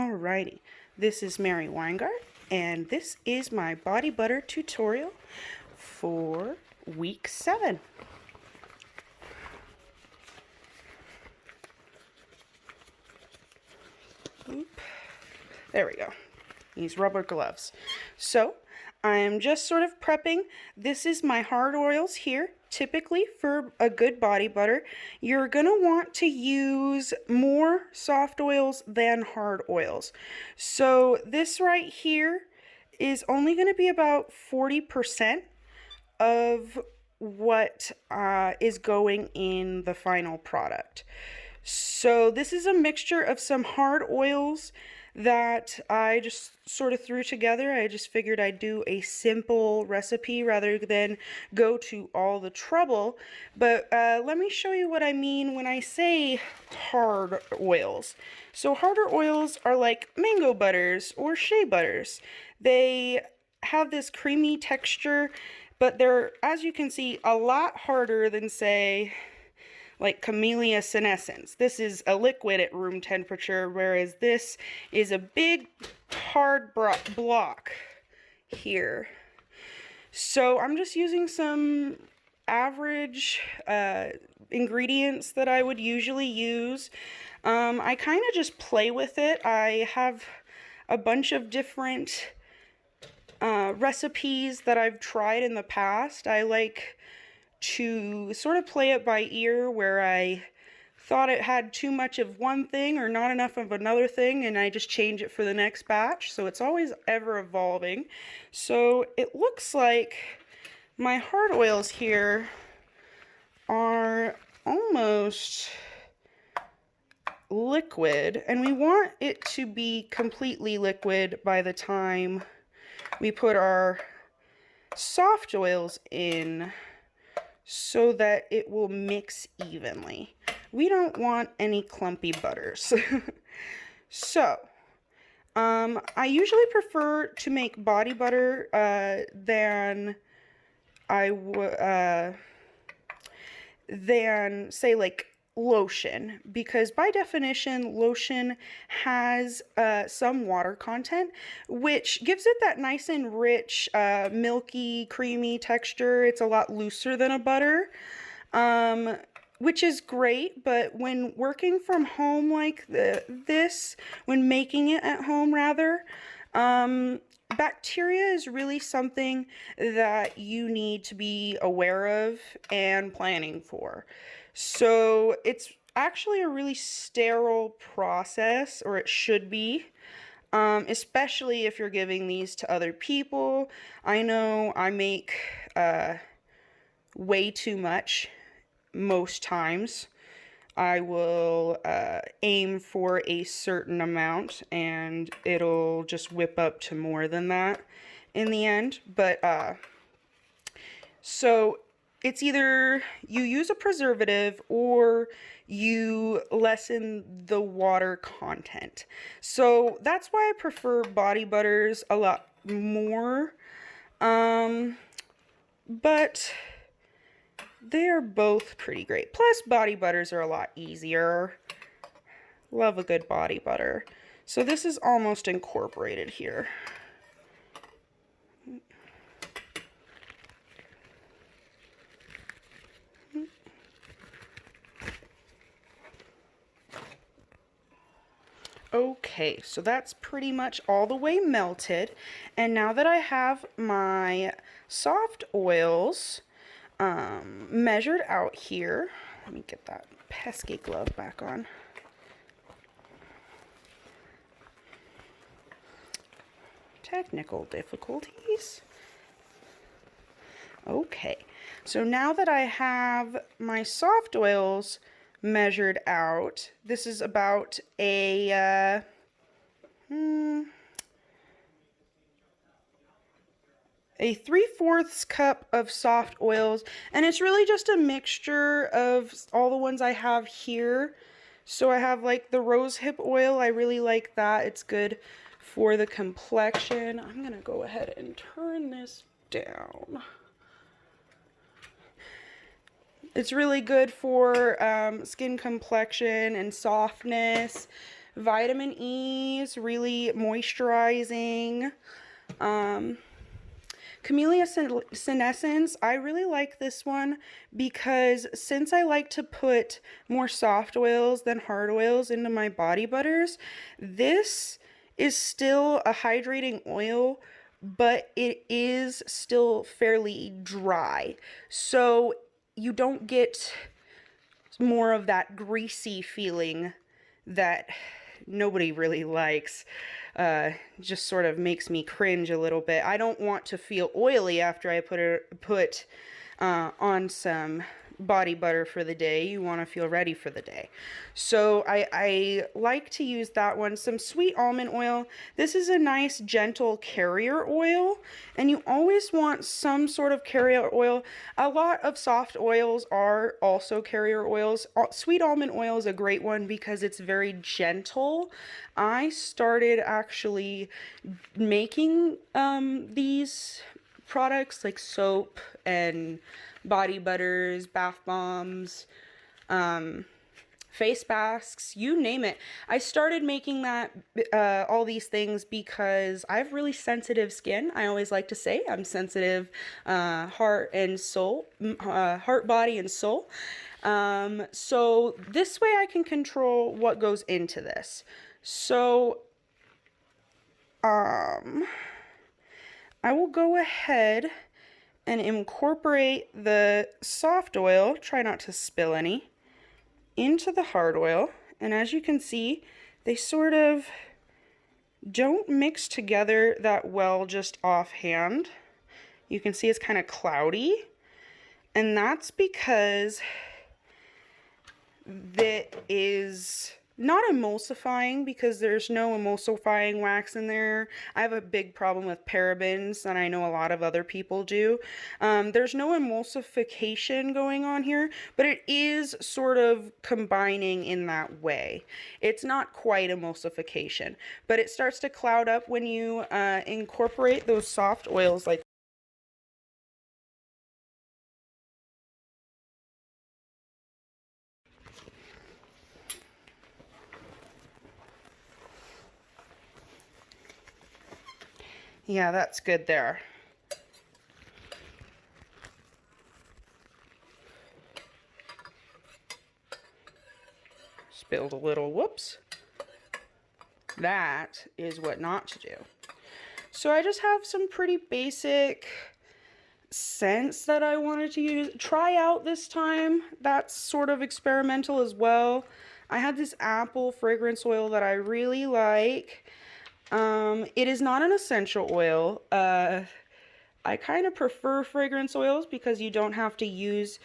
Alrighty, this is Mary Weingart, and this is my body butter tutorial for week 7. Oop. There we go. These rubber gloves. So I'm just sort of prepping. This is my hard oils here. Typically for a good body butter, you're going to want to use more soft oils than hard oils. So this right here is only going to be about 40% of what is going in the final product. So this is a mixture of some hard oils that I just sort of threw together. I just figured I'd do a simple recipe rather than go to all the trouble. But let me show you what I mean when I say hard oils. So harder oils are like mango butters or shea butters. They have this creamy texture, but they're, as you can see, a lot harder than, say, like Camellia senescens. This is a liquid at room temperature, whereas this is a big hard block here. So I'm just using some average ingredients that I would usually use. I kind of just play with it. I have a bunch of different recipes that I've tried in the past. I like to sort of play it by ear, where I thought it had too much of one thing or not enough of another thing, and I just change it for the next batch. So it's always ever evolving. So it looks like my hard oils here are almost liquid, and we want it to be completely liquid by the time we put our soft oils in, so that it will mix evenly. We don't want any clumpy butters. So, I usually prefer to make body butter than say like lotion, because by definition lotion has some water content, which gives it that nice and rich milky creamy texture. It's a lot looser than a butter, which is great. But when working from home like this, when making it at home rather, bacteria is really something that you need to be aware of and planning for. So it's actually a really sterile process, or it should be, especially if you're giving these to other people. I know I make way too much most times. I will aim for a certain amount, and it'll just whip up to more than that in the end. But so it's either you use a preservative or you lessen the water content. So that's why I prefer body butters a lot more. But they're both pretty great. Plus, body butters are a lot easier. Love a good body butter. So this is almost incorporated here. Okay, so that's pretty much all the way melted. And now that I have my soft oils measured out here, let me get that pesky glove back on. Technical difficulties. Okay, so now that I have my soft oils measured out, this is about a 3/4 cup of soft oils, and it's really just a mixture of all the ones I have here. So I have like the rosehip oil. I really like that. It's good for the complexion. I'm gonna go ahead and turn this down. It's really good for skin complexion and softness. Vitamin E is really moisturizing. Camellia senescens, I really like this one because since I like to put more soft oils than hard oils into my body butters, this is still a hydrating oil, but it is still fairly dry. So you don't get more of that greasy feeling that nobody really likes. Just sort of makes me cringe a little bit. I don't want to feel oily after I put on some body butter for the day. You want to feel ready for the day. So I like to use that one. Some sweet almond oil. This is a nice gentle carrier oil, and you always want some sort of carrier oil. A lot of soft oils are also carrier oils. Sweet almond oil is a great one because it's very gentle. I started actually making these products like soap and body butters, bath bombs, face masks, you name it. I started making that all these things because I have really sensitive skin. I always like to say I'm sensitive heart and soul, heart, body, and soul. So this way I can control what goes into this. So I will go ahead and incorporate the soft oil, try not to spill any, into the hard oil. And as you can see, they sort of don't mix together that well just offhand. You can see it's kind of cloudy, and that's because that is not emulsifying, because there's no emulsifying wax in there. I have a big problem with parabens, and I know a lot of other people do. There's no emulsification going on here, but it is sort of combining in that way. It's not quite emulsification, but it starts to cloud up when you incorporate those soft oils like yeah, that's good there. Spilled a little, whoops. That is what not to do. So I just have some pretty basic scents that I wanted to try out this time. That's sort of experimental as well. I had this apple fragrance oil that I really like. It is not an essential oil. I kind of prefer fragrance oils because you don't have to use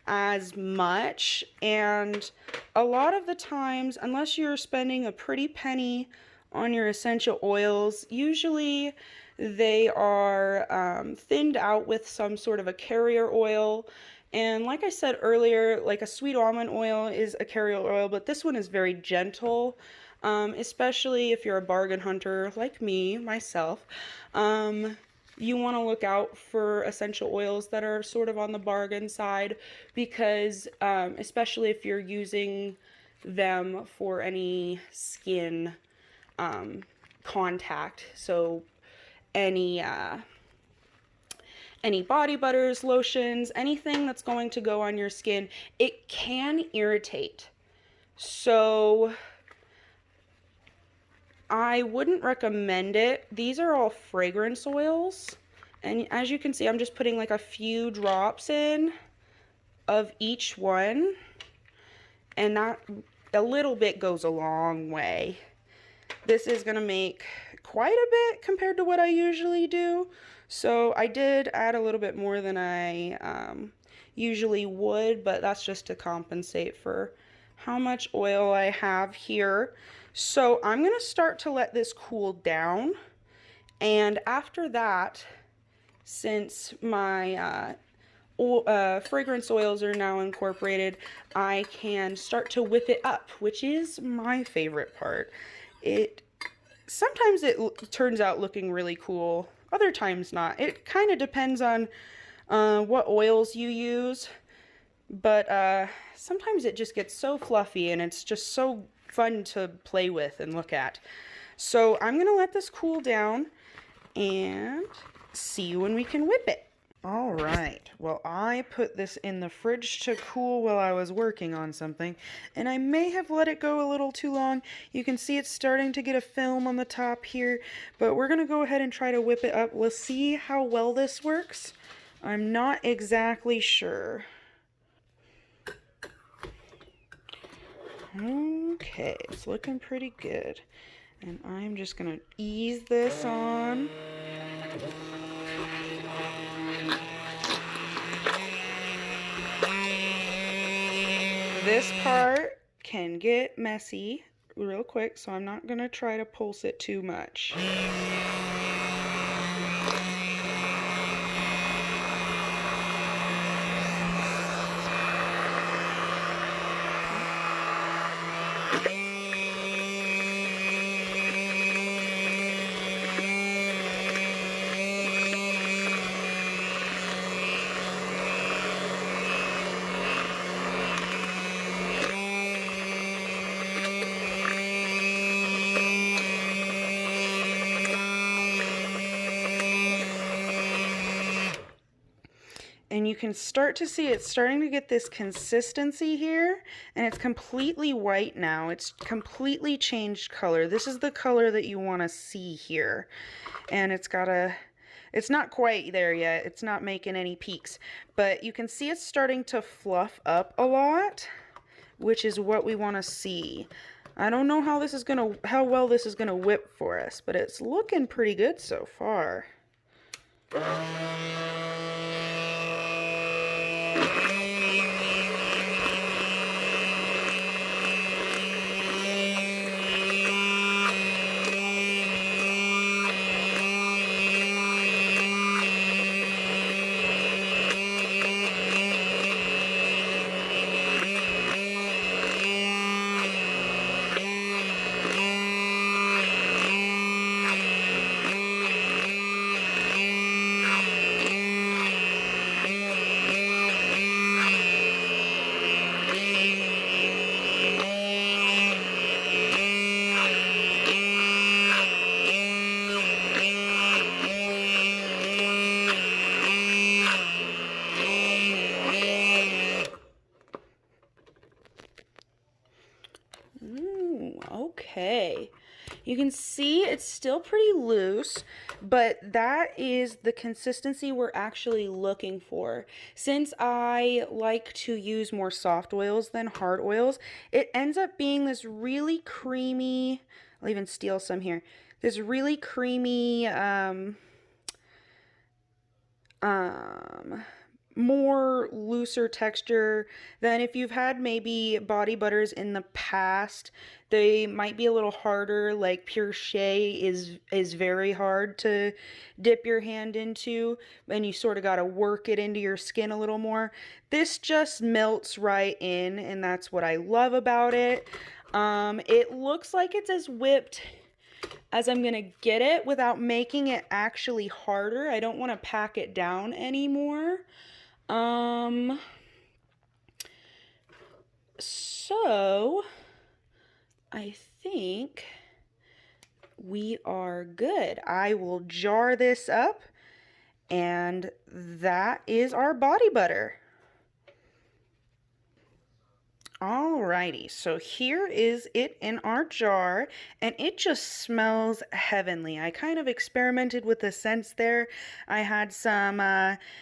as much, and a lot of the times, unless you're spending a pretty penny on your essential oils, usually they are thinned out with some sort of a carrier oil. And like I said earlier, like a sweet almond oil is a carrier oil, but this one is very gentle. Especially if you're a bargain hunter like me, myself. You want to look out for essential oils that are sort of on the bargain side, because especially if you're using them for any skin contact, so any body butters, lotions, anything that's going to go on your skin, it can irritate. So I wouldn't recommend it. These are all fragrance oils, and as you can see, I'm just putting like a few drops in of each one, and that a little bit goes a long way. This is gonna make quite a bit compared to what I usually do, so I did add a little bit more than I usually would, but that's just to compensate for how much oil I have here. So I'm going to start to let this cool down, and after that, since my fragrance oils are now incorporated, I can start to whip it up, which is my favorite part. Sometimes it turns out looking really cool, other times not. It kind of depends on what oils you use. but sometimes it just gets so fluffy and it's just so fun to play with and look at. So I'm gonna let this cool down and see when we can whip it. All right, well, I put this in the fridge to cool while I was working on something, and I may have let it go a little too long. You can see it's starting to get a film on the top here, but we're gonna go ahead and try to whip it up. We'll see how well this works. I'm not exactly sure. Okay, it's looking pretty good. And I'm just gonna ease this on. This part can get messy real quick, so I'm not gonna try to pulse it too much. And you can start to see it's starting to get this consistency here, and it's completely white now. It's completely changed color. This is the color that you want to see here. And it's not quite there yet. It's not making any peaks, but you can see it's starting to fluff up a lot, which is what we want to see. I don't know how well this is gonna whip for us, but it's looking pretty good so far. Okay. You can see it's still pretty loose, but that is the consistency we're actually looking for. Since I like to use more soft oils than hard oils, it ends up being this really creamy, I'll even steal some here, this really creamy, more looser texture than if you've had maybe body butters in the past. They might be a little harder, like Pure Shea is very hard to dip your hand into, and you sort of got to work it into your skin a little more. This just melts right in, and that's what I love about it. It looks like it's as whipped as I'm gonna get it without making it actually harder. I don't want to pack it down anymore. So I think we are good. I will jar this up, and that is our body butter. Alrighty, so here is it in our jar, and it just smells heavenly. I kind of experimented with the scents there. I had some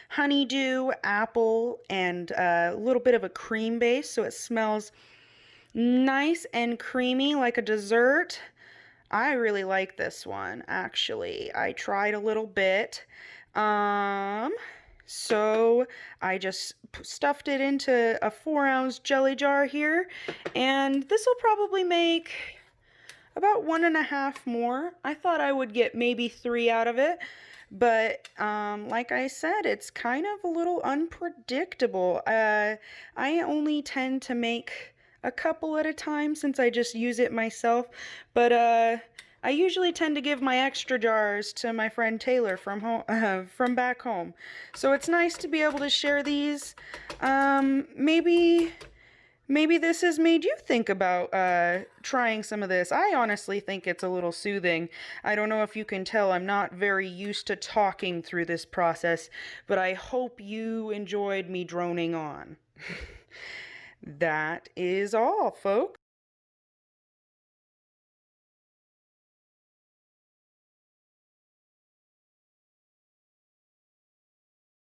honeydew, apple, and a little bit of a cream base, so it smells nice and creamy like a dessert. I really like this one, actually. I tried a little bit. So I just stuffed it into a 4-ounce jelly jar here, and this will probably make about 1.5 more. I thought I would get maybe 3 out of it, but like I said, it's kind of a little unpredictable. I only tend to make a couple at a time since I just use it myself, but I usually tend to give my extra jars to my friend Taylor from home, from back home. So it's nice to be able to share these. Maybe this has made you think about trying some of this. I honestly think it's a little soothing. I don't know if you can tell, I'm not very used to talking through this process, but I hope you enjoyed me droning on. That is all, folks.